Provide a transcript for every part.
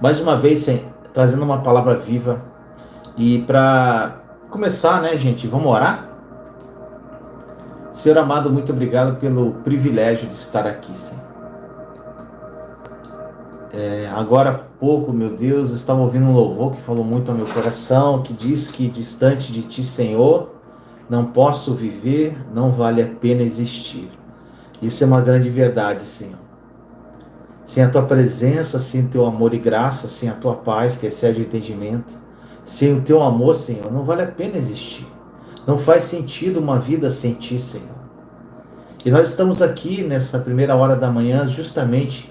Mais uma vez, trazendo uma palavra viva. E para começar, né, gente, vamos orar? Senhor amado, muito obrigado pelo privilégio de estar aqui, Senhor. Agora há pouco, meu Deus, eu estava ouvindo um louvor que falou muito ao meu coração, que diz que distante de Ti, Senhor, não posso viver, não vale a pena existir. Isso é uma grande verdade, Senhor. Sem a Tua presença, sem o Teu amor e graça, sem a Tua paz, que excede o entendimento, sem o Teu amor, Senhor, não vale a pena existir. Não faz sentido uma vida sem Ti, Senhor. E nós estamos aqui nessa primeira hora da manhã justamente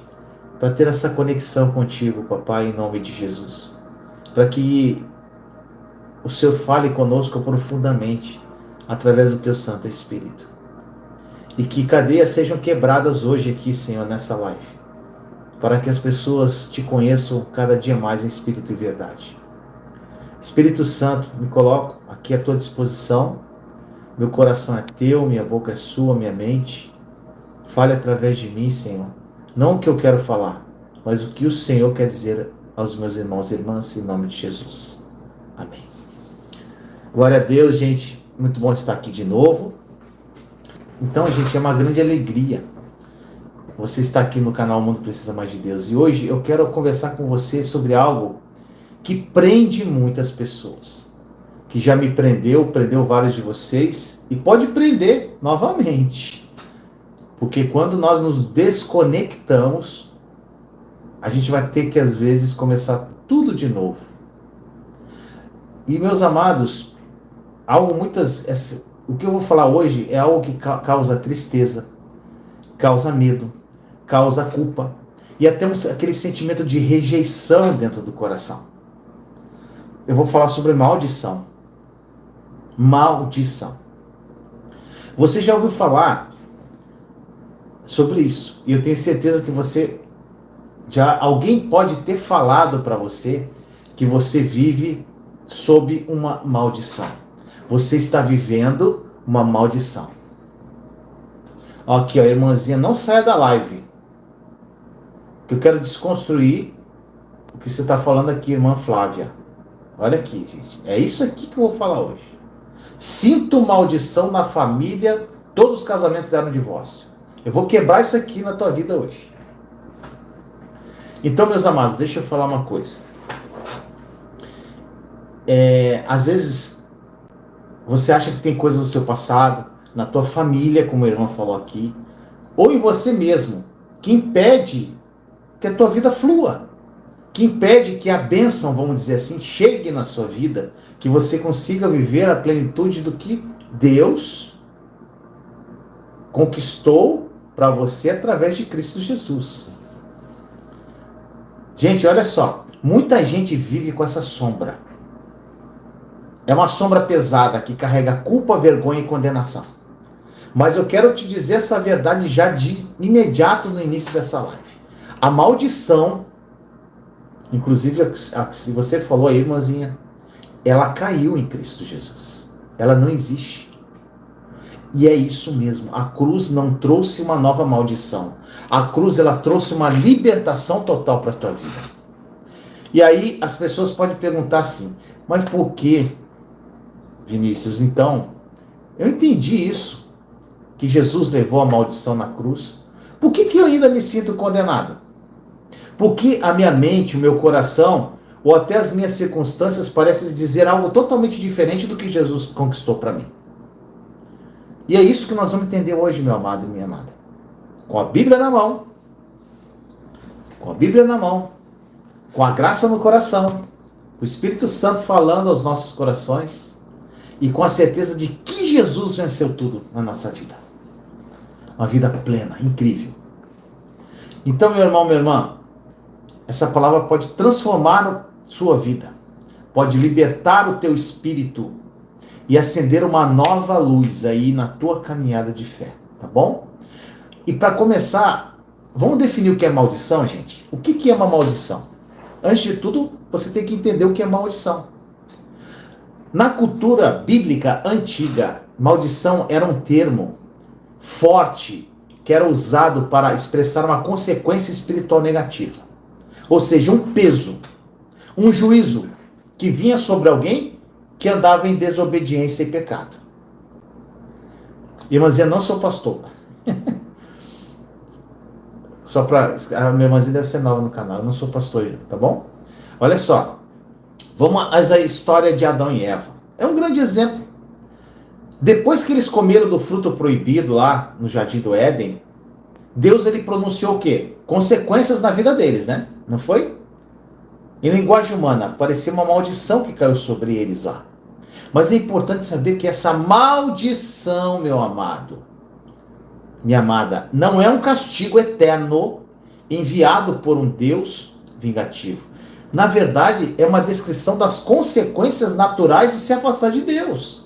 para ter essa conexão contigo, papai, em nome de Jesus. Para que o Senhor fale conosco profundamente através do teu Santo Espírito. E que cadeias sejam quebradas hoje aqui, Senhor, nessa live. Para que as pessoas te conheçam cada dia mais em espírito e verdade. Espírito Santo, me coloco aqui à tua disposição. Meu coração é teu, minha boca é sua, minha mente. Fale através de mim, Senhor. Não o que eu quero falar, mas o que o Senhor quer dizer aos meus irmãos e irmãs, em nome de Jesus. Amém. Glória a Deus, gente. Muito bom estar aqui de novo. Então, gente, é uma grande alegria você estar aqui no canal Mundo Precisa Mais de Deus. E hoje eu quero conversar com você sobre algo que prende muitas pessoas. Que já me prendeu vários de vocês e pode prender novamente. Porque quando nós nos desconectamos, a gente vai ter que, às vezes, começar tudo de novo. E, meus amados, o que eu vou falar hoje é algo que causa tristeza, causa medo, causa culpa e até aquele sentimento de rejeição dentro do coração. Eu vou falar sobre maldição. Maldição. Você já ouviu falar sobre isso? E eu tenho certeza que alguém pode ter falado para você que você vive sob uma maldição. Você está vivendo uma maldição. Aqui, ó, irmãzinha, não saia da live. Que eu quero desconstruir o que você está falando aqui, irmã Flávia. Olha aqui, gente. É isso aqui que eu vou falar hoje. Sinto maldição na família, todos os casamentos deram divórcio. Eu vou quebrar isso aqui na tua vida hoje. Então, meus amados, deixa eu falar uma coisa. Às vezes, você acha que tem coisas do seu passado, na tua família, como a irmã falou aqui, ou em você mesmo, que impede que a tua vida flua, que impede que a bênção, vamos dizer assim, chegue na sua vida, que você consiga viver a plenitude do que Deus conquistou para você através de Cristo Jesus. Gente, olha só, muita gente vive com essa sombra. É uma sombra pesada que carrega culpa, vergonha e condenação. Mas eu quero te dizer essa verdade já de imediato no início dessa live. A maldição, inclusive se você falou aí, irmãzinha, ela caiu em Cristo Jesus. Ela não existe. E é isso mesmo. A cruz não trouxe uma nova maldição. A cruz, ela trouxe uma libertação total para a tua vida. E aí as pessoas podem perguntar assim, mas por que, Vinícius? Então, eu entendi isso, que Jesus levou a maldição na cruz. Por que eu ainda me sinto condenado? Porque a minha mente, o meu coração, ou até as minhas circunstâncias parecem dizer algo totalmente diferente do que Jesus conquistou para mim. E é isso que nós vamos entender hoje, meu amado e minha amada. Com a Bíblia na mão, com a graça no coração, o Espírito Santo falando aos nossos corações e com a certeza de que Jesus venceu tudo na nossa vida. Uma vida plena, incrível. Então, meu irmão, minha irmã, essa palavra pode transformar a sua vida, pode libertar o teu espírito e acender uma nova luz aí na tua caminhada de fé, tá bom? E para começar, vamos definir o que é maldição, gente? O que é uma maldição? Antes de tudo, você tem que entender o que é maldição. Na cultura bíblica antiga, maldição era um termo forte que era usado para expressar uma consequência espiritual negativa. Ou seja, um peso, um juízo que vinha sobre alguém que andava em desobediência e pecado. Irmãzinha, não sou pastor. Só para. A minha irmãzinha deve ser nova no canal, eu não sou pastor, tá bom? Olha só. Vamos à história de Adão e Eva. É um grande exemplo. Depois que eles comeram do fruto proibido lá no Jardim do Éden, Deus ele pronunciou o quê? Consequências na vida deles, né? Não foi? Em linguagem humana, parecia uma maldição que caiu sobre eles lá. Mas é importante saber que essa maldição, meu amado, minha amada, não é um castigo eterno enviado por um Deus vingativo. Na verdade, é uma descrição das consequências naturais de se afastar de Deus.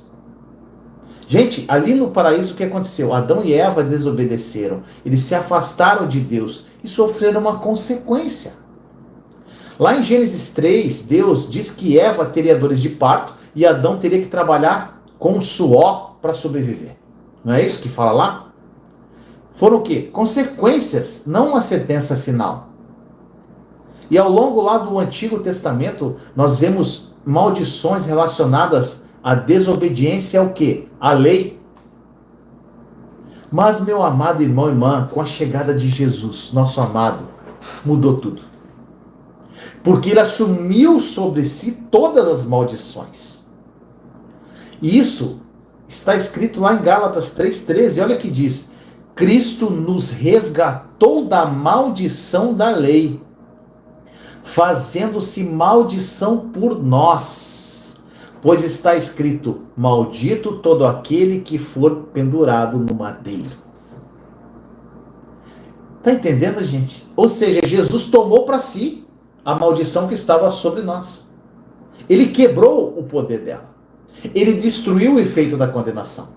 Gente, ali no paraíso o que aconteceu? Adão e Eva desobedeceram. Eles se afastaram de Deus e sofreram uma consequência. Lá em Gênesis 3, Deus diz que Eva teria dores de parto e Adão teria que trabalhar com suor para sobreviver. Não é isso que fala lá? Foram o quê? Consequências, não uma sentença final. E ao longo lá do Antigo Testamento, nós vemos maldições relacionadas à desobediência ao quê? À lei. Mas, meu amado irmão e irmã, com a chegada de Jesus, nosso amado, mudou tudo. Porque ele assumiu sobre si todas as maldições. E isso está escrito lá em Gálatas 3,13. Olha o que diz: Cristo nos resgatou da maldição da lei, fazendo-se maldição por nós. Pois está escrito: maldito todo aquele que for pendurado no madeiro. Está entendendo, gente? Ou seja, Jesus tomou para si a maldição que estava sobre nós. Ele quebrou o poder dela. Ele destruiu o efeito da condenação.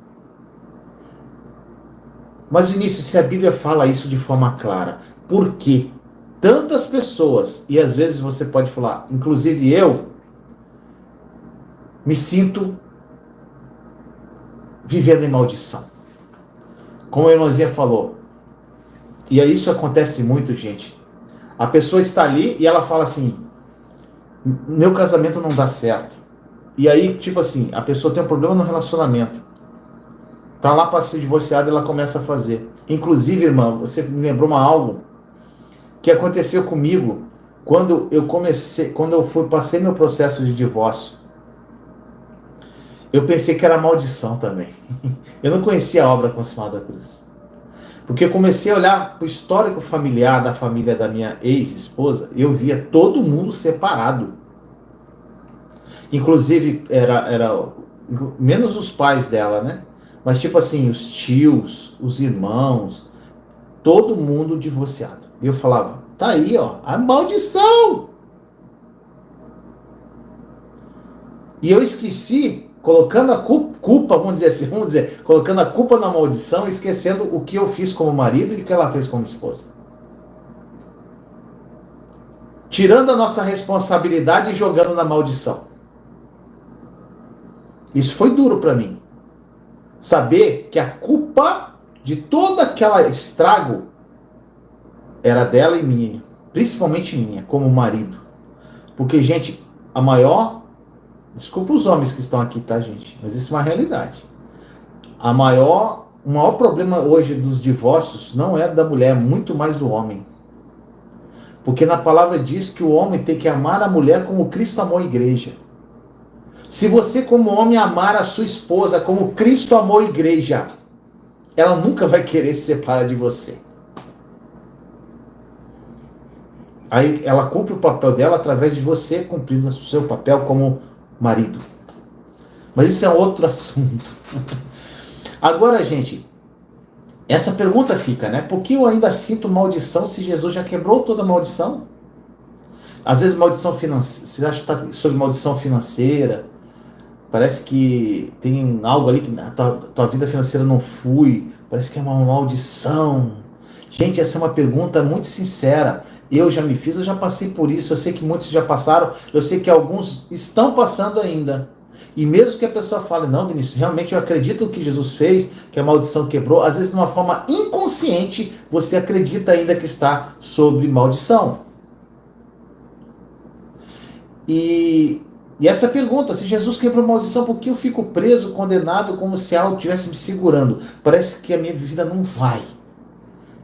Mas, Vinícius, se a Bíblia fala isso de forma clara, por que tantas pessoas, e às vezes você pode falar, inclusive eu, me sinto vivendo em maldição? Como a irmãzinha falou, e isso acontece muito, gente. A pessoa está ali e ela fala assim: meu casamento não dá certo. E aí, tipo assim, a pessoa tem um problema no relacionamento. Tá lá para ser divorciada e ela começa a fazer. Inclusive, irmã, você me lembrou algo que aconteceu comigo quando eu passei meu processo de divórcio. Eu pensei que era maldição também. Eu não conhecia a obra consumada da cruz. Porque eu comecei a olhar para o histórico familiar da família da minha ex-esposa, e eu via todo mundo separado. Inclusive, era menos os pais dela, né? Mas tipo assim, os tios, os irmãos, todo mundo divorciado. E eu falava, tá aí, ó, a maldição! E eu esqueci, colocando a culpa, vamos dizer, colocando a culpa na maldição, esquecendo o que eu fiz como marido e o que ela fez como esposa. Tirando a nossa responsabilidade e jogando na maldição. Isso foi duro para mim. Saber que a culpa de todo aquele estrago era dela e minha, principalmente minha, como marido. Porque, gente, desculpa os homens que estão aqui, tá, gente? Mas isso é uma realidade. O maior problema hoje dos divórcios não é da mulher, é muito mais do homem. Porque na palavra diz que o homem tem que amar a mulher como Cristo amou a igreja. Se você, como homem, amar a sua esposa como Cristo amou a igreja, ela nunca vai querer se separar de você. Aí ela cumpre o papel dela através de você cumprindo o seu papel como marido. Mas isso é outro assunto. Agora, gente, essa pergunta fica, né? Por que eu ainda sinto maldição se Jesus já quebrou toda a maldição? Às vezes maldição financeira, você acha que está sobre maldição financeira, parece que tem algo ali que na tua vida financeira não flui, parece que é uma maldição. Gente, essa é uma pergunta muito sincera. Eu já me fiz, eu já passei por isso, eu sei que muitos já passaram, eu sei que alguns estão passando ainda. E mesmo que a pessoa fale, não, Vinícius, realmente eu acredito no que Jesus fez, que a maldição quebrou, às vezes de uma forma inconsciente, você acredita ainda que está sob maldição. E, e essa pergunta, se Jesus quebrou a maldição, por que eu fico preso, condenado, como se algo estivesse me segurando? Parece que a minha vida não vai.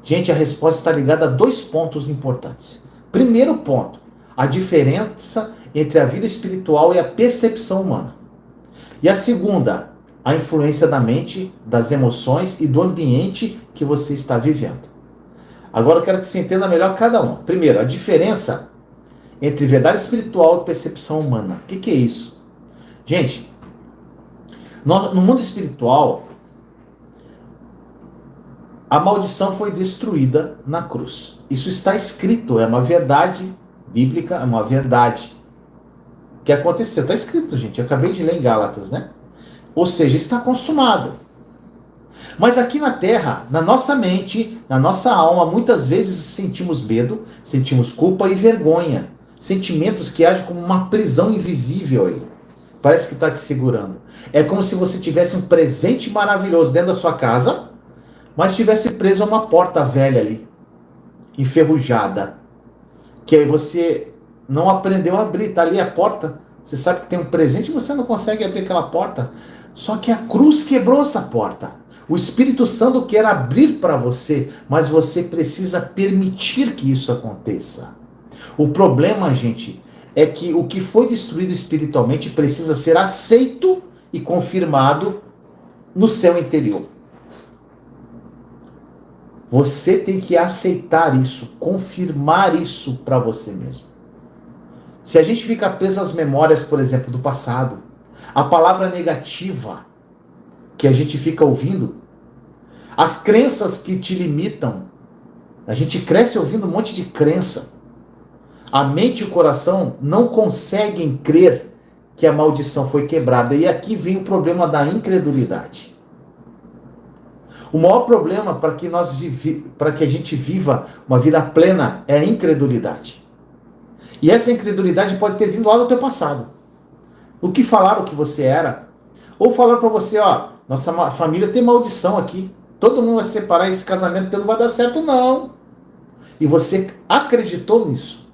Gente, a resposta está ligada a dois pontos importantes. Primeiro ponto, a diferença entre a vida espiritual e a percepção humana. E a segunda, a influência da mente, das emoções e do ambiente que você está vivendo. Agora eu quero que você entenda melhor cada um. Primeiro, a diferença entre verdade espiritual e percepção humana. O que é isso? Gente, no mundo espiritual, a maldição foi destruída na cruz. Isso está escrito, é uma verdade bíblica, é uma verdade que aconteceu. Está escrito, gente. Eu acabei de ler em Gálatas, né? Ou seja, está consumado. Mas aqui na Terra, na nossa mente, na nossa alma, muitas vezes sentimos medo, sentimos culpa e vergonha. Sentimentos que agem como uma prisão invisível aí. Parece que está te segurando. É como se você tivesse um presente maravilhoso dentro da sua casa, mas estivesse preso a uma porta velha ali, enferrujada. Que aí você não aprendeu a abrir. Está ali a porta. Você sabe que tem um presente e você não consegue abrir aquela porta. Só que a cruz quebrou essa porta. O Espírito Santo quer abrir para você, mas você precisa permitir que isso aconteça. O problema, gente, é que o que foi destruído espiritualmente precisa ser aceito e confirmado no seu interior. Você tem que aceitar isso, confirmar isso para você mesmo. Se a gente fica preso às memórias, por exemplo, do passado, a palavra negativa que a gente fica ouvindo, as crenças que te limitam, a gente cresce ouvindo um monte de crença. A mente e o coração não conseguem crer que a maldição foi quebrada. E aqui vem o problema da incredulidade. O maior problema para que a gente viva uma vida plena é a incredulidade. E essa incredulidade pode ter vindo lá do teu passado. O que falaram que você era? Ou falaram para você, ó, nossa família tem maldição aqui. Todo mundo vai separar, esse casamento teu não vai dar certo, não. E você acreditou nisso.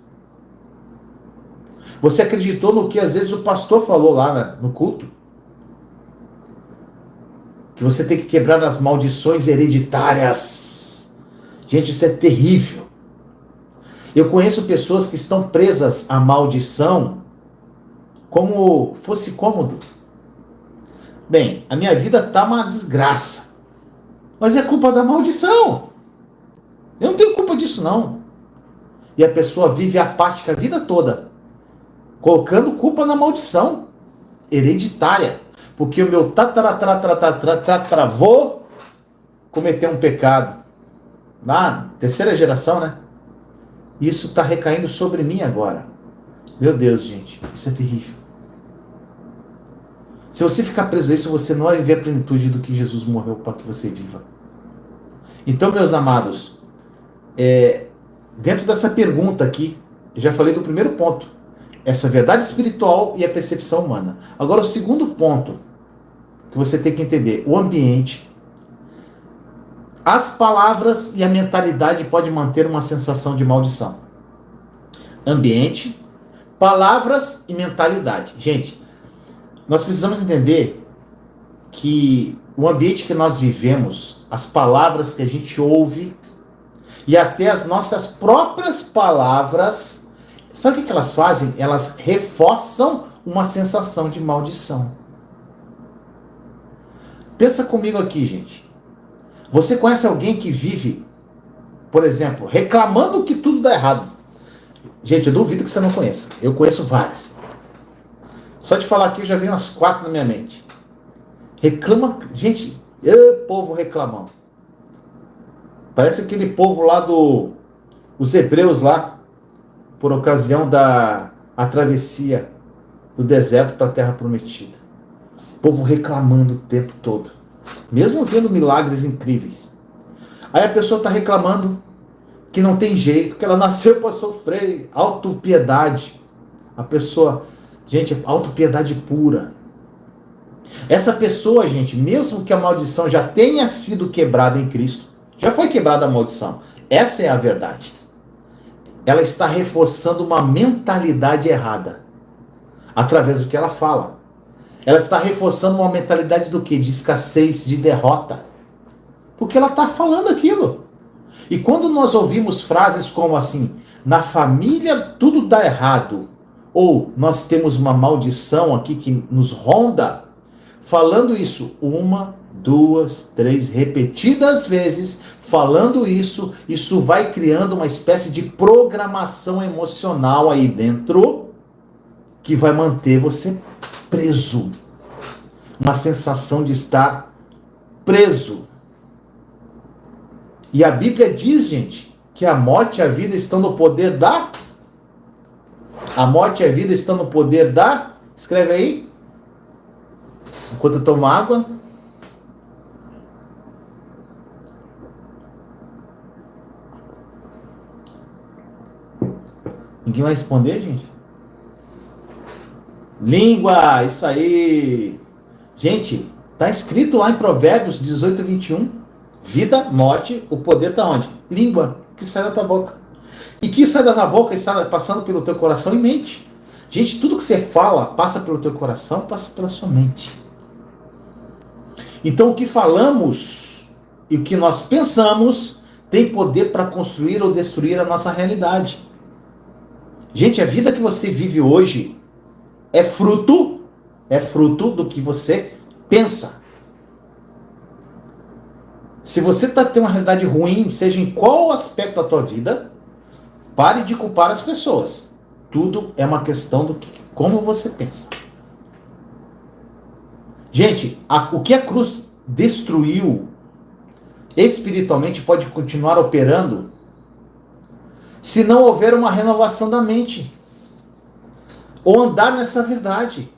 Você acreditou no que às vezes o pastor falou lá no culto. Que você tem que quebrar as maldições hereditárias. Gente, isso é terrível. Eu conheço pessoas que estão presas à maldição como fosse cômodo. Bem, a minha vida tá uma desgraça. Mas é culpa da maldição. Eu não tenho culpa disso, não. E a pessoa vive apática a vida toda, colocando culpa na maldição hereditária. Porque o meu tataravô cometeu um pecado. Na terceira geração, né? Isso está recaindo sobre mim agora. Meu Deus, gente, isso é terrível. Se você ficar preso a isso, você não vai viver a plenitude do que Jesus morreu para que você viva. Então, meus amados, dentro dessa pergunta aqui, eu já falei do primeiro ponto. Essa verdade espiritual e a percepção humana. Agora, o segundo ponto que você tem que entender, o ambiente. As palavras e a mentalidade podem manter uma sensação de maldição. Ambiente, palavras e mentalidade. Gente, nós precisamos entender que o ambiente que nós vivemos, as palavras que a gente ouve e até as nossas próprias palavras, sabe o que elas fazem? Elas reforçam uma sensação de maldição. Pensa comigo aqui, gente. Você conhece alguém que vive, por exemplo, reclamando que tudo dá errado? Gente, eu duvido que você não conheça. Eu conheço várias. Só de falar aqui eu já vi umas 4 na minha mente. Reclama, gente, povo reclamão. Parece aquele povo lá os hebreus lá, por ocasião da travessia do deserto para a terra prometida. Povo reclamando o tempo todo, mesmo vendo milagres incríveis. Aí a pessoa está reclamando que não tem jeito, que ela nasceu para sofrer, autopiedade. A pessoa, gente, autopiedade pura. Essa pessoa, gente, mesmo que a maldição já tenha sido quebrada em Cristo, já foi quebrada a maldição. Essa é a verdade. Ela está reforçando uma mentalidade errada. através do que ela fala. Ela está reforçando uma mentalidade do quê? De escassez, de derrota. Porque ela está falando aquilo. E quando nós ouvimos frases como assim, na família tudo dá errado, ou nós temos uma maldição aqui que nos ronda, falando isso uma, duas, três, repetidas vezes, falando isso, isso vai criando uma espécie de programação emocional aí dentro, que vai manter você preso. Uma sensação de estar preso. E a Bíblia diz, gente, que a morte e a vida estão no poder da... A morte e a vida estão no poder da... Escreve aí. Enquanto eu tomo água. Ninguém vai responder, gente? Língua, isso aí. Gente, tá escrito lá em Provérbios 18, 21. Vida, morte, o poder tá onde? Língua, que sai da tua boca. E que sai da tua boca está passando pelo teu coração e mente. Gente, tudo que você fala passa pelo teu coração, passa pela sua mente. Então o que falamos e o que nós pensamos tem poder para construir ou destruir a nossa realidade. Gente, a vida que você vive hoje é fruto do que você pensa. Se você está tendo uma realidade ruim, seja em qual aspecto da tua vida, pare de culpar as pessoas. Tudo é uma questão do que, como você pensa. Gente, o que a cruz destruiu espiritualmente pode continuar operando se não houver uma renovação da mente. Ou andar nessa verdade.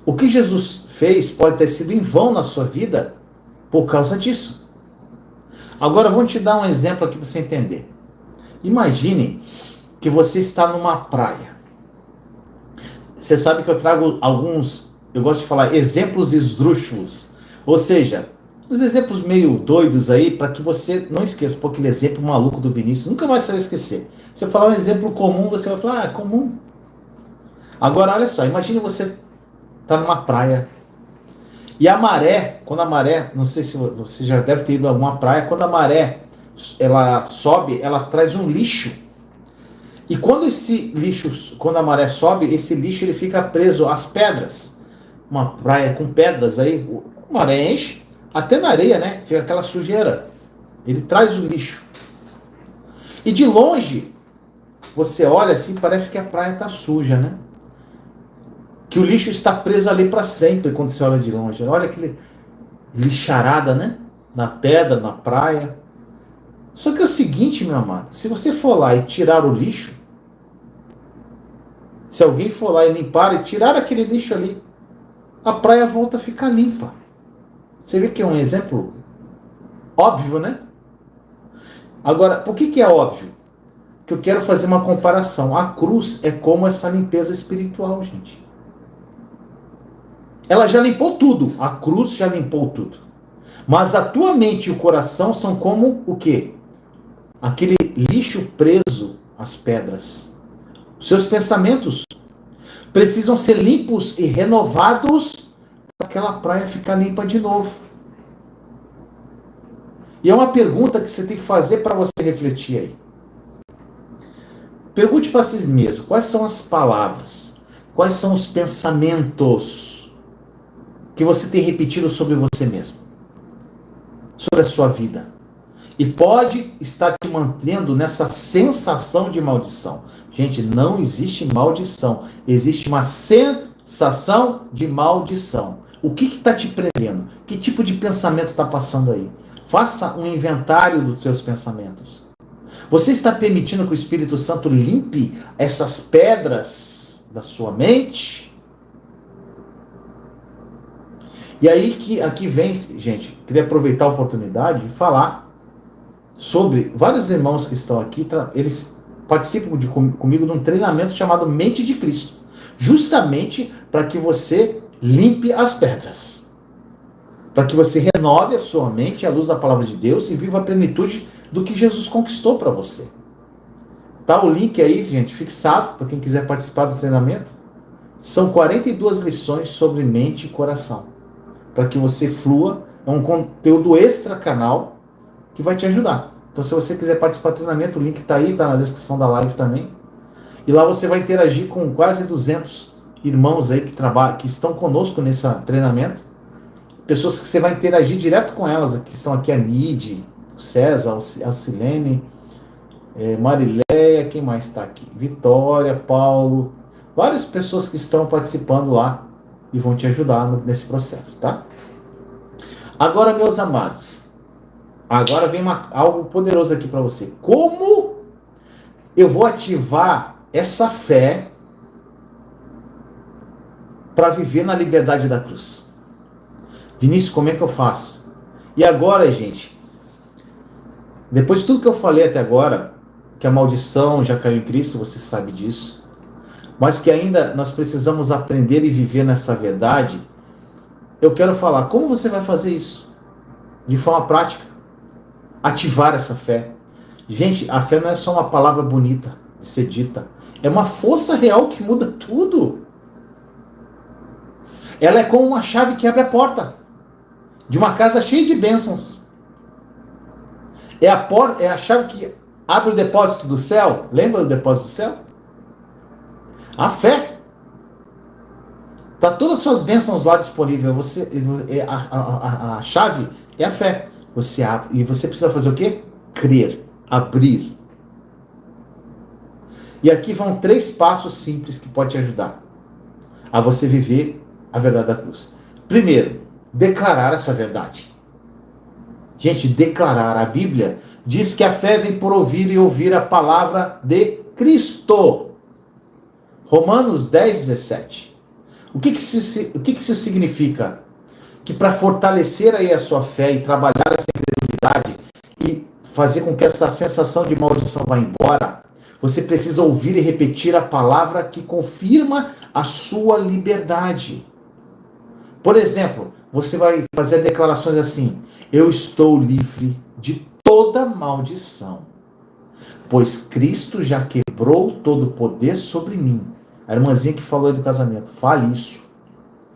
O que Jesus fez pode ter sido em vão na sua vida por causa disso. Agora, vou te dar um exemplo aqui para você entender. Imagine que você está numa praia. Você sabe que eu trago alguns, eu gosto de falar, exemplos esdrúxulos. Ou seja, uns exemplos meio doidos aí, para que você não esqueça. Pô, aquele exemplo maluco do Vinícius, nunca mais você vai esquecer. Se eu falar um exemplo comum, você vai falar, ah, é comum. Agora, olha só, imagine você tá numa praia. E a maré, quando a maré, não sei se você já deve ter ido a alguma praia, quando a maré ela sobe, ela traz um lixo. E quando esse lixo, quando a maré sobe, esse lixo ele fica preso às pedras. Uma praia com pedras aí, a maré enche, até na areia, né? Fica aquela sujeira. Ele traz o lixo. E de longe, você olha assim, parece que a praia tá suja, né? Que o lixo está preso ali para sempre quando você olha de longe. Olha aquele lixarada, né? Na pedra, na praia. Só que é o seguinte, meu amado, se você for lá e tirar o lixo, se alguém for lá e limpar e tirar aquele lixo ali, a praia volta a ficar limpa. Você vê que é um exemplo óbvio, né? Agora, por que é óbvio? Que eu quero fazer uma comparação. A cruz é como essa limpeza espiritual, gente. Ela já limpou tudo. A cruz já limpou tudo. Mas a tua mente e o coração são como o quê? Aquele lixo preso às pedras. Os seus pensamentos precisam ser limpos e renovados para aquela praia ficar limpa de novo. E é uma pergunta que você tem que fazer para você refletir aí. Pergunte para si mesmo, quais são as palavras, quais são os pensamentos que você tem repetido sobre você mesmo, sobre a sua vida. E pode estar te mantendo nessa sensação de maldição. Gente, não existe maldição. Existe uma sensação de maldição. O que está te prendendo? Que tipo de pensamento está passando aí? Faça um inventário dos seus pensamentos. Você está permitindo que o Espírito Santo limpe essas pedras da sua mente? E aí que aqui vem, gente, queria aproveitar a oportunidade de falar sobre vários irmãos que estão aqui, eles participam comigo de um treinamento chamado Mente de Cristo, justamente para que você limpe as pedras, para que você renove a sua mente à luz da palavra de Deus e viva a plenitude do que Jesus conquistou para você. Tá o link aí, gente, fixado, para quem quiser participar do treinamento. São 42 lições sobre mente e coração, para que você flua. É um conteúdo extra canal que vai te ajudar. Então, se você quiser participar do treinamento, o link está aí, está na descrição da live também. E lá você vai interagir com quase 200 irmãos aí que trabalham, que estão conosco nesse treinamento. Pessoas que você vai interagir direto com elas, que estão aqui a Nid, o César, a Silene, Marileia, quem mais está aqui? Vitória, Paulo, várias pessoas que estão participando lá e vão te ajudar nesse processo, tá? Agora, meus amados, agora vem algo poderoso aqui para você. Como eu vou ativar essa fé para viver na liberdade da cruz? Vinícius, como é que eu faço? E agora, gente, depois de tudo que eu falei até agora, que a maldição já caiu em Cristo, você sabe disso, mas que ainda nós precisamos aprender e viver nessa verdade, eu quero falar como você vai fazer isso de forma prática, ativar essa fé. Gente, a fé não é só uma palavra bonita de ser dita, é uma força real que muda tudo. Ela é como uma chave que abre a porta de uma casa cheia de bênçãos. É a chave que abre o depósito do céu. Lembra do depósito do céu? A fé. Tá todas as suas bênçãos lá disponíveis. A chave é a fé. Você abre. E você precisa fazer o quê? Crer. Abrir. E aqui vão 3 passos simples que podem te ajudar a você viver a verdade da cruz. Primeiro, declarar essa verdade. Gente, declarar. A Bíblia diz que a fé vem por ouvir e ouvir a palavra de Cristo. Romanos 10, 17. O que isso significa? Que para fortalecer aí a sua fé e trabalhar essa incredulidade e fazer com que essa sensação de maldição vá embora, você precisa ouvir e repetir a palavra que confirma a sua liberdade. Por exemplo, você vai fazer declarações assim: eu estou livre de toda maldição, pois Cristo já quebrou todo o poder sobre mim. A irmãzinha que falou aí do casamento, fale isso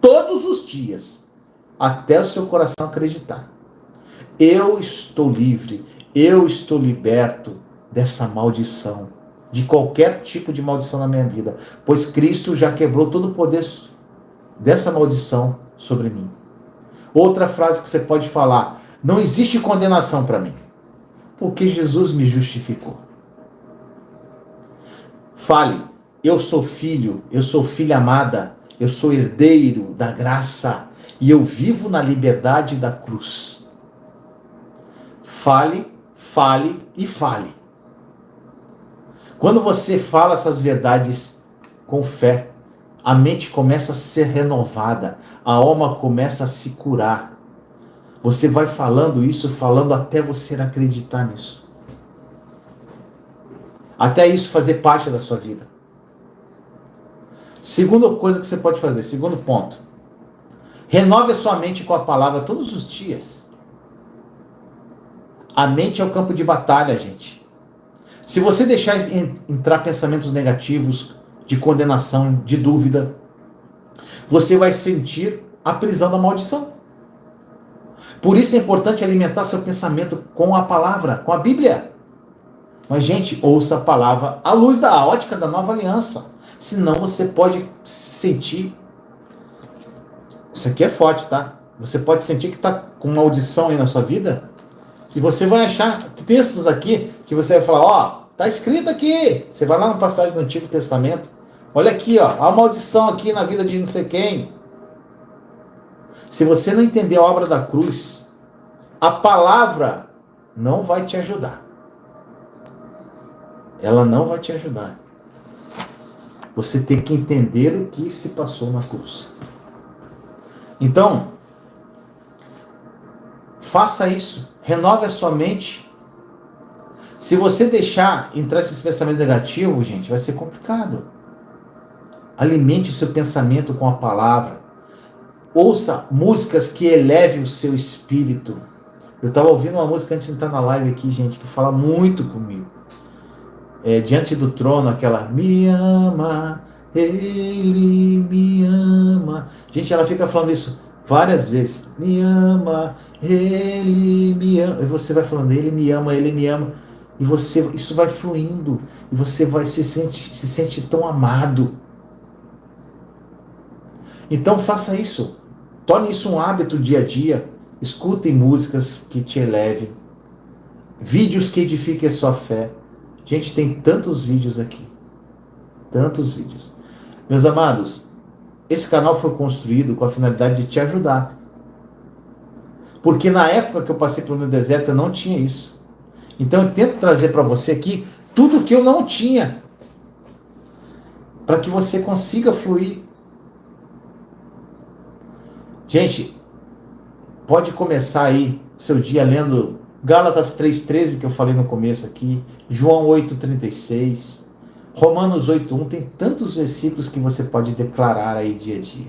todos os dias, até o seu coração acreditar. Eu estou livre, eu estou liberto dessa maldição, de qualquer tipo de maldição na minha vida, pois Cristo já quebrou todo o poder dessa maldição sobre mim. Outra frase que você pode falar: não existe condenação para mim, porque Jesus me justificou. Fale: eu sou filho, eu sou filha amada, eu sou herdeiro da graça e eu vivo na liberdade da cruz. Fale, fale e fale. Quando você fala essas verdades com fé, a mente começa a ser renovada, a alma começa a se curar. Você vai falando isso, falando até você acreditar nisso. Até isso fazer parte da sua vida. Segunda coisa que você pode fazer, segundo ponto. Renove a sua mente com a palavra todos os dias. A mente é o campo de batalha, gente. Se você deixar entrar pensamentos negativos, de condenação, de dúvida, você vai sentir a prisão da maldição. Por isso é importante alimentar seu pensamento com a palavra, com a Bíblia. Mas, gente, ouça a palavra à luz da ótica da nova aliança. Senão você pode sentir... Isso aqui é forte, tá? Você pode sentir que está com maldição aí na sua vida. E você vai achar textos aqui que você vai falar: ó, tá escrito aqui. Você vai lá na passagem do Antigo Testamento. Olha aqui, ó, a maldição aqui na vida de não sei quem. Se você não entender a obra da cruz, a palavra não vai te ajudar. Ela não vai te ajudar. Você tem que entender o que se passou na cruz. Então, faça isso. Renove a sua mente. Se você deixar entrar esses pensamentos negativos, gente, vai ser complicado. Alimente o seu pensamento com a palavra. Ouça músicas que elevem o seu espírito. Eu estava ouvindo uma música antes de entrar na live aqui, gente, que fala muito comigo. Diante do trono, aquela: me ama, Ele me ama. Gente, ela fica falando isso várias vezes. Me ama, ele me ama. E você vai falando, ele me ama, ele me ama. E você, isso vai fluindo. E você vai se sente tão amado. Então faça isso. Torne isso um hábito dia a dia. Escutem músicas que te elevem. Vídeos que edifiquem a sua fé. Gente, tem tantos vídeos aqui. Tantos vídeos. Meus amados, esse canal foi construído com a finalidade de te ajudar. Porque na época que eu passei pelo meu deserto, eu não tinha isso. Então eu tento trazer para você aqui tudo que eu não tinha. Para que você consiga fluir. Gente, pode começar aí seu dia lendo Gálatas 3,13, que eu falei no começo aqui, João 8,36, Romanos 8,1, tem tantos versículos que você pode declarar aí dia a dia.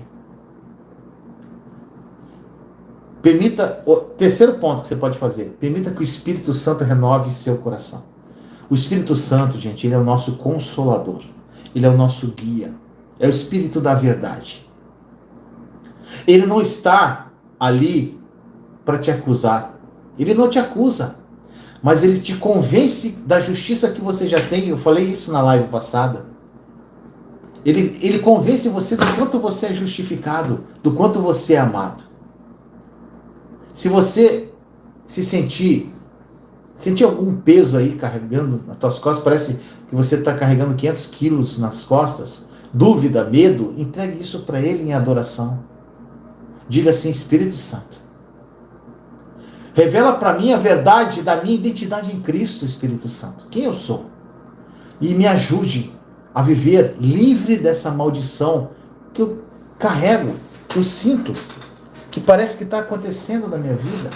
Permita, o terceiro ponto que você pode fazer, permita que o Espírito Santo renove seu coração. O Espírito Santo, gente, ele é o nosso consolador, ele é o nosso guia, é o Espírito da verdade. Ele não está ali para te acusar. Ele não te acusa, mas ele te convence da justiça que você já tem. Eu falei isso na live passada. Ele convence você do quanto você é justificado, do quanto você é amado. Se você se sentir algum peso aí carregando nas tuas costas, parece que você está carregando 500 quilos nas costas, dúvida, medo, entregue isso para ele em adoração. Diga assim: Espírito Santo, revela para mim a verdade da minha identidade em Cristo, Espírito Santo. Quem eu sou? E me ajude a viver livre dessa maldição que eu carrego, que eu sinto, que parece que está acontecendo na minha vida.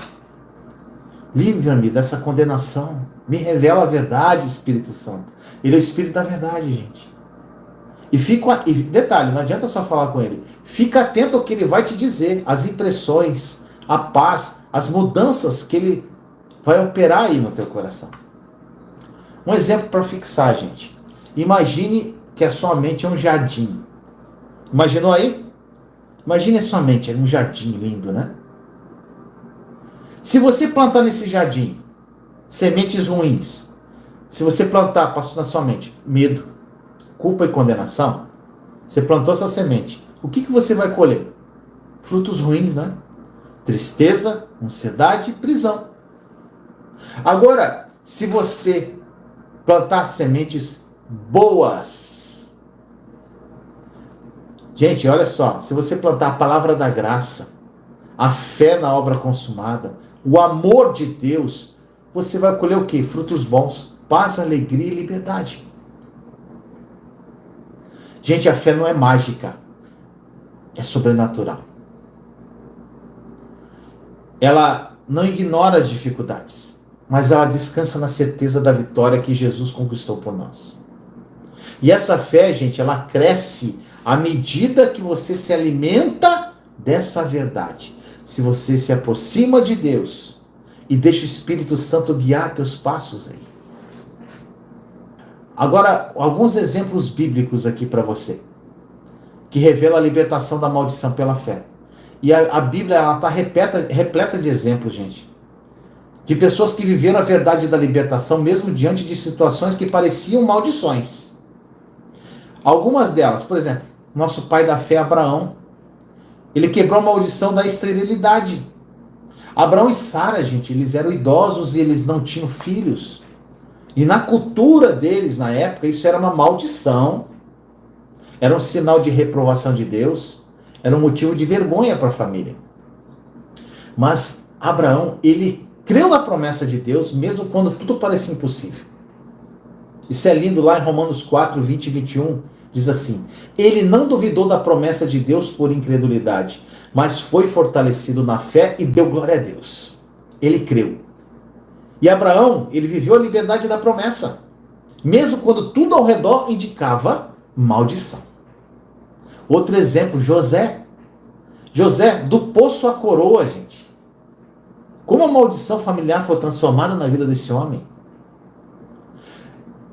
Livra-me dessa condenação. Me revela a verdade, Espírito Santo. Ele é o Espírito da verdade, gente. E detalhe, não adianta só falar com ele. Fica atento ao que ele vai te dizer, as impressões, a paz, as mudanças que ele vai operar aí no teu coração. Um exemplo para fixar, gente. Imagine que a sua mente é um jardim. Imaginou aí? Imagine a sua mente, é um jardim lindo, né? Se você plantar nesse jardim sementes ruins, se você plantar, passou na sua mente, medo, culpa e condenação, você plantou essa semente, o que você vai colher? Frutos ruins, né? Tristeza, ansiedade e prisão. Agora, se você plantar sementes boas, gente, olha só, se você plantar a palavra da graça, a fé na obra consumada, o amor de Deus, você vai colher o quê? Frutos bons, paz, alegria e liberdade. Gente, a fé não é mágica, é sobrenatural. Ela não ignora as dificuldades, mas ela descansa na certeza da vitória que Jesus conquistou por nós. E essa fé, gente, ela cresce à medida que você se alimenta dessa verdade. Se você se aproxima de Deus e deixa o Espírito Santo guiar teus passos aí. Agora, alguns exemplos bíblicos aqui para você, que revela a libertação da maldição pela fé. E a Bíblia está repleta de exemplos, gente. De pessoas que viveram a verdade da libertação mesmo diante de situações que pareciam maldições. Algumas delas, por exemplo, nosso pai da fé, Abraão. Ele quebrou a maldição da esterilidade. Abraão e Sara, gente, eles eram idosos e eles não tinham filhos. E na cultura deles, na época, isso era uma maldição. Era um sinal de reprovação de Deus. Era um motivo de vergonha para a família. Mas Abraão, ele creu na promessa de Deus, mesmo quando tudo parecia impossível. Isso é lindo lá em Romanos 4, 20 e 21. Diz assim: ele não duvidou da promessa de Deus por incredulidade, mas foi fortalecido na fé e deu glória a Deus. Ele creu. E Abraão, ele viveu a liberdade da promessa, mesmo quando tudo ao redor indicava maldição. Outro exemplo, José. José, do poço à coroa, gente. Como a maldição familiar foi transformada na vida desse homem.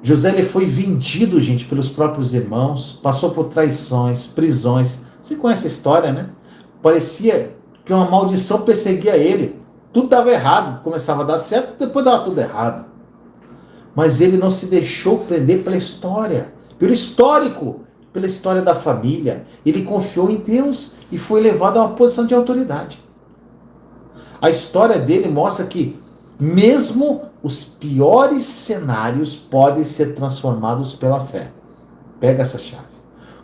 José ele foi vendido, gente, pelos próprios irmãos, passou por traições, prisões. Você conhece a história, né? Parecia que uma maldição perseguia ele. Tudo dava errado, começava a dar certo, depois dava tudo errado. Mas ele não se deixou prender pela história, pelo histórico, pela história da família. Ele confiou em Deus e foi levado a uma posição de autoridade. A história dele mostra que mesmo os piores cenários podem ser transformados pela fé. Pega essa chave.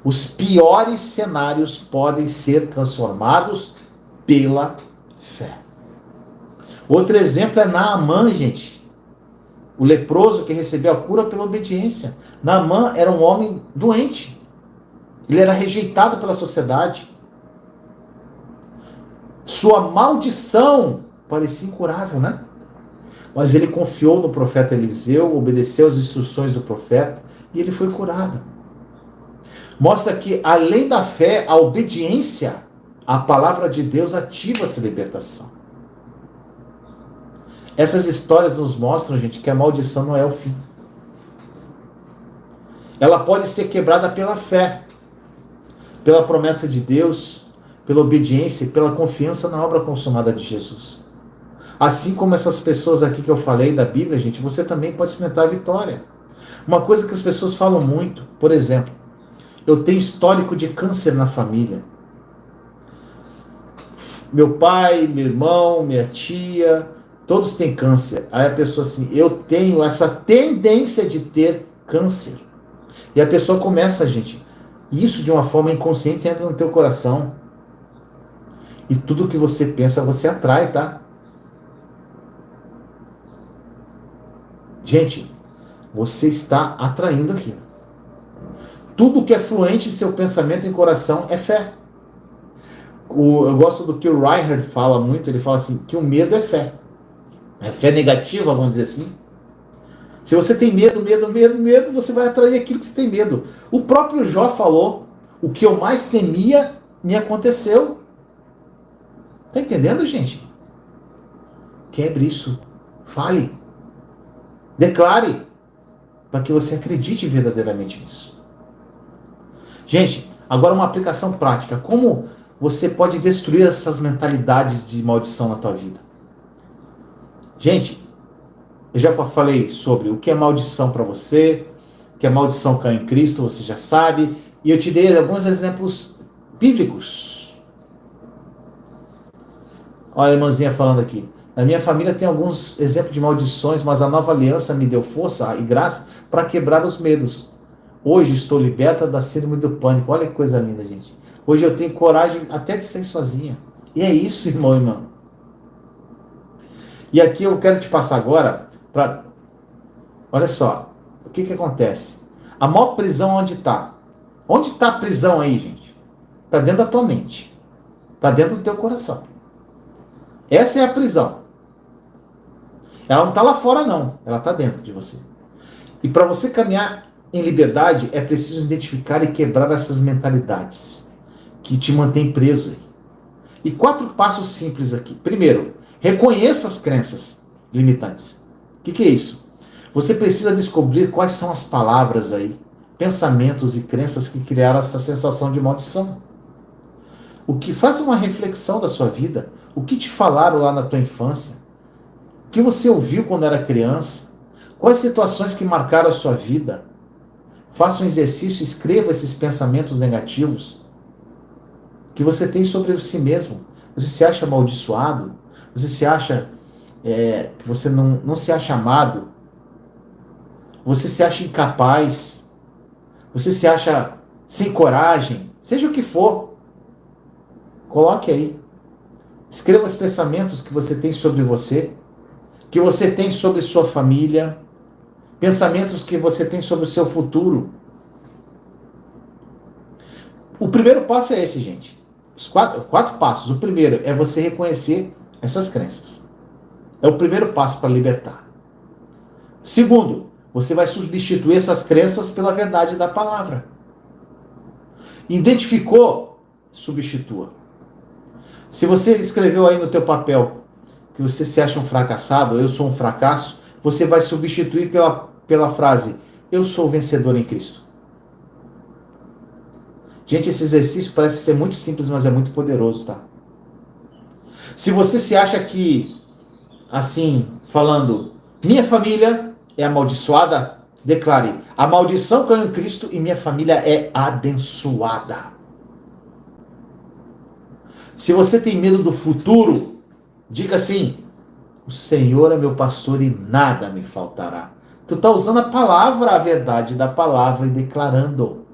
Os piores cenários podem ser transformados pela fé. Outro exemplo é Naamã, gente. O leproso que recebeu a cura pela obediência. Naamã era um homem doente. Ele era rejeitado pela sociedade. Sua maldição parecia incurável, né? Mas ele confiou no profeta Eliseu, obedeceu às instruções do profeta e ele foi curado. Mostra que, além da fé, a obediência à palavra de Deus ativa essa libertação. Essas histórias nos mostram, gente, que a maldição não é o fim. Ela pode ser quebrada pela fé, pela promessa de Deus, pela obediência e pela confiança na obra consumada de Jesus. Assim como essas pessoas aqui que eu falei da Bíblia, gente, você também pode experimentar a vitória. Uma coisa que as pessoas falam muito, por exemplo, eu tenho histórico de câncer na família. Meu pai, meu irmão, minha tia, todos têm câncer. Aí a pessoa assim, eu tenho essa tendência de ter câncer. E a pessoa começa, gente, isso de uma forma inconsciente entra no teu coração. E tudo que você pensa, você atrai, tá? Gente, você está atraindo aquilo. Tudo que é fluente em seu pensamento e coração é fé. Eu gosto do que o Reinhard fala muito, ele fala assim, que o medo é fé. É fé negativa, vamos dizer assim. Se você tem medo, você vai atrair aquilo que você tem medo. O próprio Jó falou, o que eu mais temia me aconteceu. Tá entendendo, gente? Quebre isso. Fale. Declare. Para que você acredite verdadeiramente nisso. Gente, agora uma aplicação prática. Como você pode destruir essas mentalidades de maldição na tua vida? Gente, eu já falei sobre o que é maldição para você, o que é maldição cair em Cristo, você já sabe. E eu te dei alguns exemplos bíblicos. Olha a irmãzinha falando aqui. Na minha família tem alguns exemplos de maldições, mas a nova aliança me deu força e graça para quebrar os medos. Hoje estou liberta da síndrome do pânico. Olha que coisa linda, gente. Hoje eu tenho coragem até de sair sozinha. E é isso, irmão e irmã. E aqui eu quero te passar agora para... Olha só, o que acontece? A maior prisão onde está? Onde está a prisão aí, gente? Está dentro da tua mente. Está dentro do teu coração. Essa é a prisão. Ela não está lá fora, não. Ela está dentro de você. E para você caminhar em liberdade, é preciso identificar e quebrar essas mentalidades que te mantêm preso aí. E 4 passos simples aqui. Primeiro, reconheça as crenças limitantes. O que é isso? Você precisa descobrir quais são as palavras aí, pensamentos e crenças que criaram essa sensação de maldição. Faça uma reflexão da sua vida. O que te falaram lá na tua infância? O que você ouviu quando era criança? Quais situações que marcaram a sua vida? Faça um exercício, escreva esses pensamentos negativos que você tem sobre si mesmo. Você se acha amaldiçoado? Você se acha que você não se acha amado? Você se acha incapaz? Você se acha sem coragem? Seja o que for, coloque aí. Escreva os pensamentos que você tem sobre você, que você tem sobre sua família, pensamentos que você tem sobre o seu futuro. O primeiro passo é esse, gente. Os quatro passos. O primeiro é você reconhecer essas crenças. É o primeiro passo para libertar. Segundo, você vai substituir essas crenças pela verdade da palavra. Identificou? Substitua. Se você escreveu aí no teu papel que você se acha um fracassado, eu sou um fracasso, você vai substituir pela frase, eu sou vencedor em Cristo. Gente, esse exercício parece ser muito simples, mas é muito poderoso, tá? Se você se acha que, assim, falando, minha família é amaldiçoada, declare, a maldição caiu em Cristo e minha família é abençoada. Se você tem medo do futuro, diga assim, o Senhor é meu pastor e nada me faltará. Tu está usando a palavra, a verdade da palavra e declarando.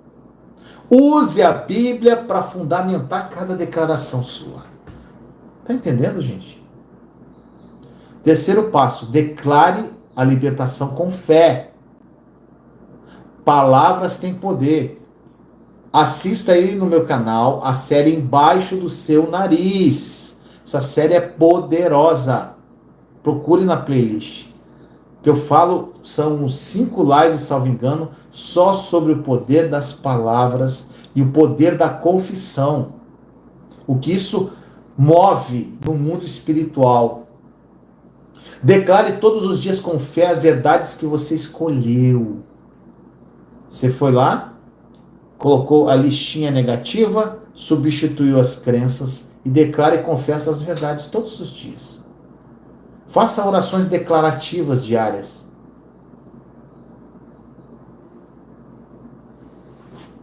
Use a Bíblia para fundamentar cada declaração sua. Tá entendendo, gente? Terceiro passo, declare a libertação com fé. Palavras têm poder. Assista aí no meu canal a série Embaixo do Seu Nariz. Essa série é poderosa. Procure na playlist. Que eu falo, são 5 lives, salvo engano, só sobre o poder das palavras e o poder da confissão. O que isso move no mundo espiritual. Declare todos os dias com fé as verdades que você escolheu. Você foi lá, colocou a listinha negativa, substituiu as crenças e declare e confessa as verdades todos os dias. Faça orações declarativas diárias.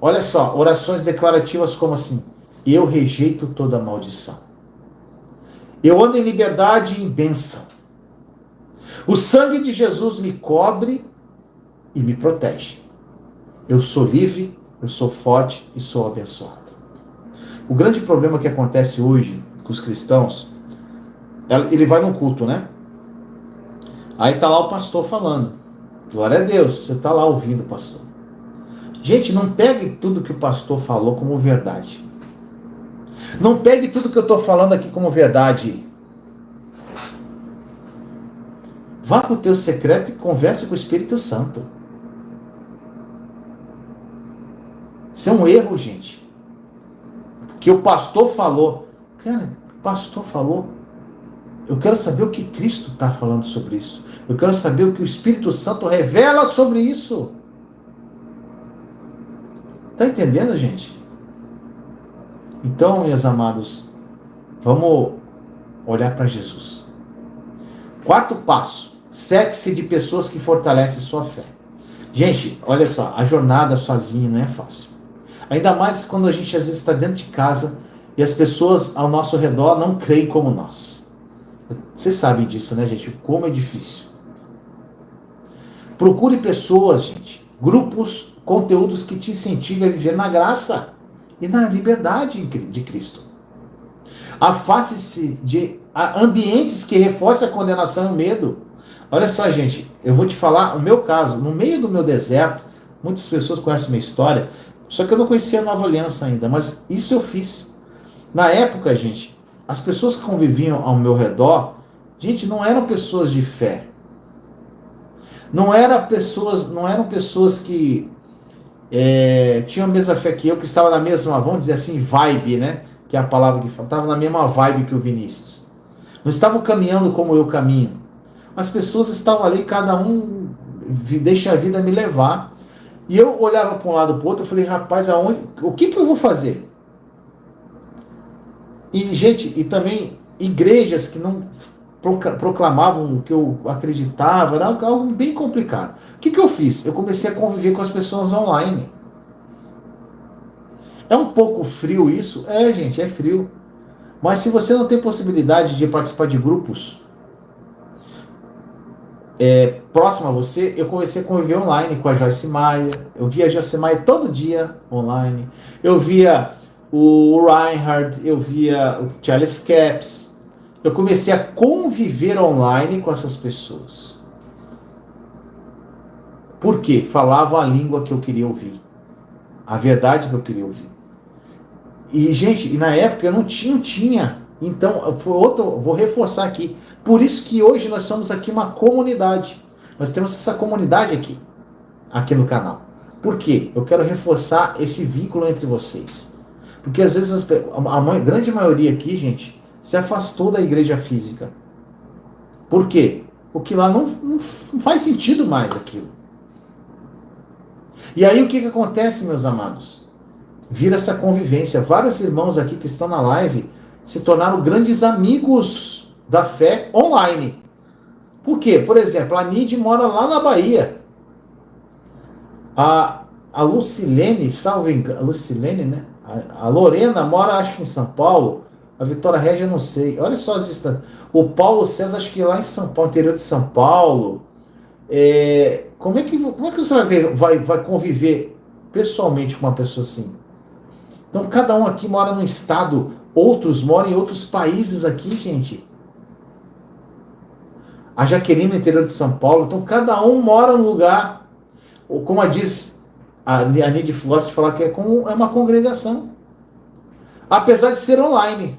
Olha só, orações declarativas como assim: eu rejeito toda maldição. Eu ando em liberdade e em bênção. O sangue de Jesus me cobre e me protege. Eu sou livre, eu sou forte e sou abençoado. O grande problema que acontece hoje com os cristãos, ele vai num culto, né? Aí tá lá o pastor falando. Glória a Deus, você tá lá ouvindo o pastor. Gente, não pegue tudo que o pastor falou como verdade. Não pegue tudo que eu estou falando aqui como verdade. Vá para o teu secreto e converse com o Espírito Santo. Isso é um erro, gente. Que o pastor falou. Cara, o pastor falou. Eu quero saber o que Cristo está falando sobre isso. Eu quero saber o que o Espírito Santo revela sobre isso. Tá entendendo, gente? Então, meus amados, vamos olhar para Jesus. Quarto passo, cerque-se de pessoas que fortalecem sua fé. Gente, olha só, a jornada sozinho não é fácil. Ainda mais quando a gente às vezes está dentro de casa e as pessoas ao nosso redor não creem como nós. Vocês sabem disso, né, gente? Como é difícil. Procure pessoas, gente, grupos, conteúdos que te incentivem a viver na graça e na liberdade de Cristo. Afaste-se de ambientes que reforcem a condenação e o medo. Olha só, gente, eu vou te falar o meu caso. No meio do meu deserto, muitas pessoas conhecem minha história, só que eu não conhecia a Nova Aliança ainda, mas isso eu fiz. Na época, gente, as pessoas que conviviam ao meu redor, gente, não eram pessoas de fé. Não eram pessoas que tinham a mesma fé que eu, que estavam na mesma, vamos dizer assim, vibe, né? Que é a palavra que fala. Estavam na mesma vibe que o Vinícius. Não estavam caminhando como eu caminho. As pessoas estavam ali, cada um deixa a vida me levar. E eu olhava para um lado para o outro, eu falei, rapaz, o que eu vou fazer? E, gente, e também igrejas que não proclamavam o que eu acreditava, era algo bem complicado. O que eu fiz? Eu comecei a conviver com as pessoas online. É um pouco frio isso? É, gente, é frio. Mas se você não tem possibilidade de participar de grupos próximo a você, eu comecei a conviver online com a Joyce Meyer. Eu via a Joyce Meyer todo dia online. Eu via o Reinhard, eu via o Charles Capps. Eu comecei a conviver online com essas pessoas. Por quê? Falavam a língua que eu queria ouvir. A verdade que eu queria ouvir. E, gente, na época eu não tinha. Então, vou reforçar aqui. Por isso que hoje nós somos aqui uma comunidade. Nós temos essa comunidade aqui no canal. Por quê? Eu quero reforçar esse vínculo entre vocês. Porque às vezes a grande maioria aqui, gente, se afastou da igreja física. Por quê? Porque lá não faz sentido mais aquilo. E aí o que acontece, meus amados? Vira essa convivência. Vários irmãos aqui que estão na live se tornaram grandes amigos da fé online. Por quê? Por exemplo, a Nide mora lá na Bahia. A Lucilene, salvo engano, a Lucilene, né? A Lorena mora, acho que em São Paulo. A Vitória Régia, eu não sei. Olha só as distâncias. O Paulo César, acho que lá em São Paulo, interior de São Paulo. Como é que você vai conviver pessoalmente com uma pessoa assim? Então, cada um aqui mora num estado, outros moram em outros países aqui, gente. A Jaqueline no interior de São Paulo. Então, cada um mora num lugar. Ou como diz a Nide Floss, falar que é uma congregação. Apesar de ser online.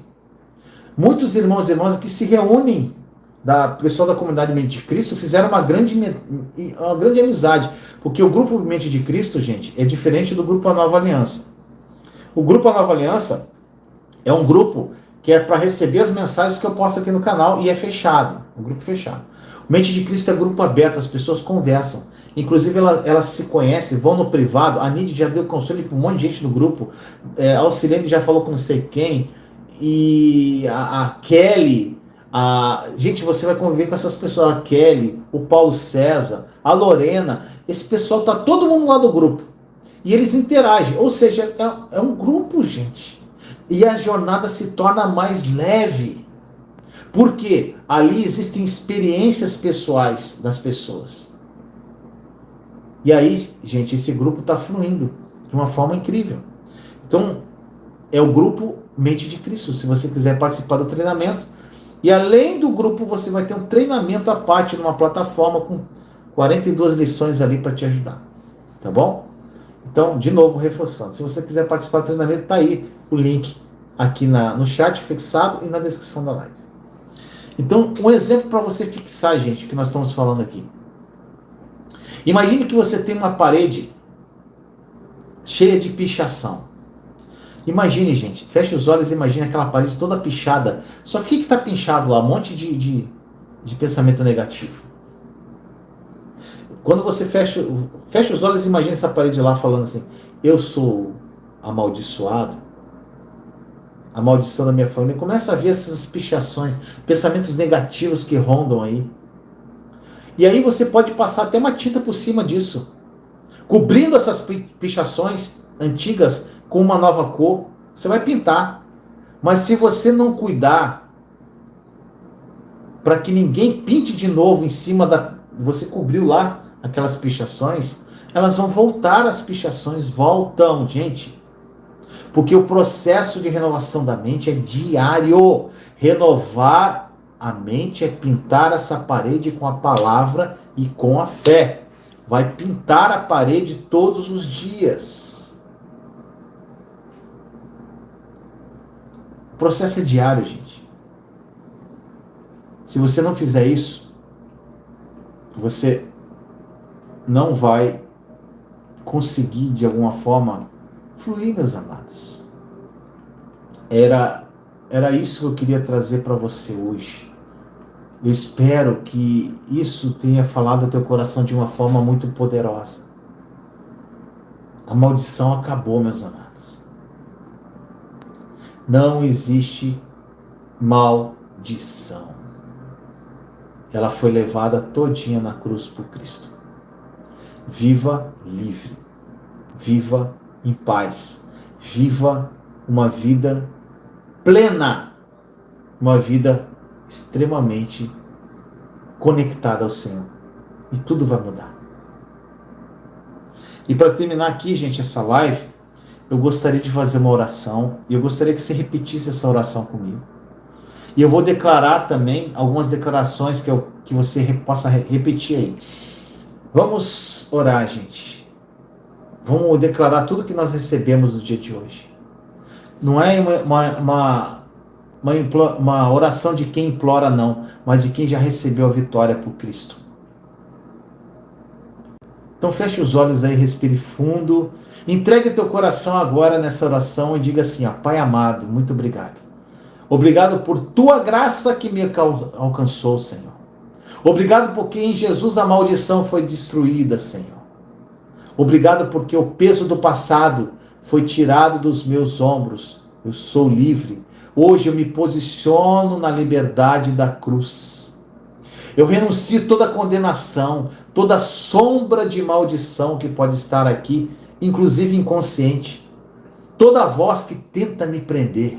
Muitos irmãos e irmãs que se reúnem, da pessoal da comunidade Mente de Cristo, fizeram uma grande amizade. Porque o grupo Mente de Cristo, gente, é diferente do grupo A Nova Aliança. O grupo A Nova Aliança é um grupo que é para receber as mensagens que eu posto aqui no canal e é fechado, um grupo fechado. O Mente de Cristo é grupo aberto, as pessoas conversam. Inclusive elas se conhecem, vão no privado. A Nid já deu conselho para um monte de gente no grupo. A Alcilene já falou com não sei quem. E a Kelly. Gente, você vai conviver com essas pessoas. A Kelly, o Paulo César, a Lorena. Esse pessoal tá todo mundo lá do grupo. E eles interagem. Ou seja, é um grupo, gente. E a jornada se torna mais leve. Porque ali existem experiências pessoais das pessoas. E aí, gente, esse grupo está fluindo de uma forma incrível. Então, é o grupo Mente de Cristo. Se você quiser participar do treinamento. E além do grupo, você vai ter um treinamento à parte numa plataforma com 42 lições ali para te ajudar. Tá bom? Então, de novo, reforçando. Se você quiser participar do treinamento, tá aí o link aqui no chat fixado e na descrição da live. Então, um exemplo para você fixar, gente, o que nós estamos falando aqui. Imagine que você tem uma parede cheia de pichação. Imagine, gente, feche os olhos e imagine aquela parede toda pichada. Só que o que está pinchado lá? Um monte de pensamento negativo. Quando você fecha os olhos e imagina essa parede lá falando assim: eu sou amaldiçoado, a maldição da minha família. Começa a ver essas pichações, pensamentos negativos que rondam aí. E aí você pode passar até uma tinta por cima disso, cobrindo essas pichações antigas com uma nova cor. Você vai pintar. Mas se você não cuidar para que ninguém pinte de novo em cima você cobriu lá aquelas pichações, elas vão voltar, as pichações voltam, gente. Porque o processo de renovação da mente é diário. Renovar a mente é pintar essa parede com a palavra e com a fé. Vai pintar a parede todos os dias. O processo é diário, gente. Se você não fizer isso, você não vai conseguir, de alguma forma, fluir, meus amados. Era isso que eu queria trazer para você hoje. Eu espero que isso tenha falado ao teu coração de uma forma muito poderosa. A maldição acabou, meus amados. Não existe maldição. Ela foi levada todinha na cruz por Cristo. Viva livre. Viva em paz. Viva uma vida plena. Uma vida extremamente conectada ao Senhor. E tudo vai mudar. E para terminar aqui, gente, essa live, eu gostaria de fazer uma oração. E eu gostaria que você repetisse essa oração comigo. E eu vou declarar também algumas declarações que você possa repetir aí. Vamos orar, gente. Vamos declarar tudo que nós recebemos no dia de hoje. Não é uma oração de quem implora, não, mas de quem já recebeu a vitória por Cristo. Então feche os olhos aí, respire fundo. Entregue teu coração agora nessa oração e diga assim: ó, Pai amado, muito obrigado. Obrigado por tua graça que me alcançou, Senhor. Obrigado porque em Jesus a maldição foi destruída, Senhor. Obrigado porque o peso do passado foi tirado dos meus ombros. Eu sou livre. Hoje eu me posiciono na liberdade da cruz. Eu renuncio toda condenação, toda sombra de maldição que pode estar aqui, inclusive inconsciente. Toda voz que tenta me prender.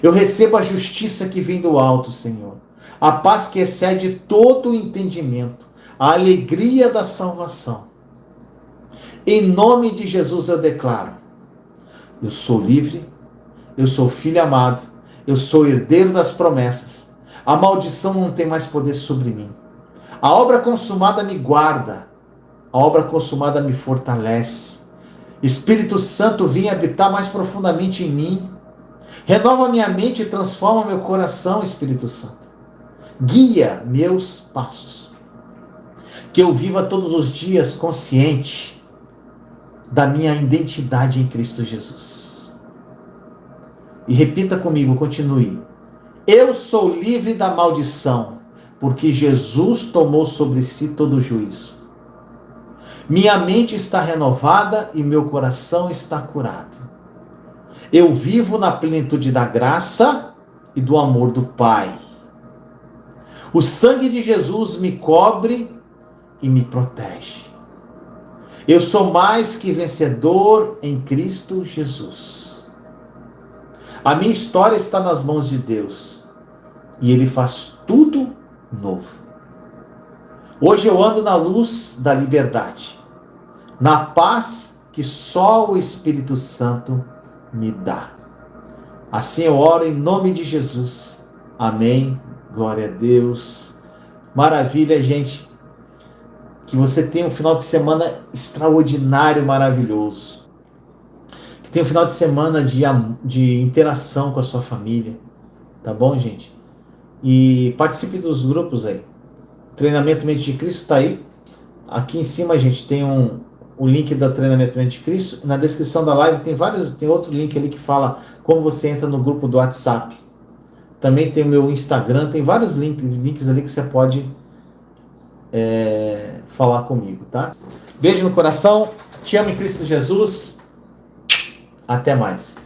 Eu recebo a justiça que vem do alto, Senhor. A paz que excede todo o entendimento. A alegria da salvação. Em nome de Jesus eu declaro: eu sou livre, eu sou filho amado, eu sou herdeiro das promessas. A maldição não tem mais poder sobre mim. A obra consumada me guarda, a obra consumada me fortalece. Espírito Santo, vem habitar mais profundamente em mim. Renova minha mente e transforma meu coração, Espírito Santo. Guia meus passos. Que eu viva todos os dias consciente da minha identidade em Cristo Jesus. E repita comigo, continue. Eu sou livre da maldição, porque Jesus tomou sobre si todo o juízo. Minha mente está renovada e meu coração está curado. Eu vivo na plenitude da graça e do amor do Pai. O sangue de Jesus me cobre e me protege. Eu sou mais que vencedor em Cristo Jesus. A minha história está nas mãos de Deus e Ele faz tudo novo. Hoje eu ando na luz da liberdade, na paz que só o Espírito Santo me dá. Assim eu oro em nome de Jesus. Amém. Glória a Deus. Maravilha, gente. Que você tenha um final de semana extraordinário, maravilhoso. Que tenha um final de semana de interação com a sua família. Tá bom, gente? E participe dos grupos aí. Treinamento Mente de Cristo está aí. Aqui em cima, gente, tem o link da Treinamento Mente de Cristo. Na descrição da live tem outro link ali que fala como você entra no grupo do WhatsApp. Também tem o meu Instagram, tem vários links ali que você pode falar comigo, tá? Beijo no coração, te amo em Cristo Jesus. Até mais.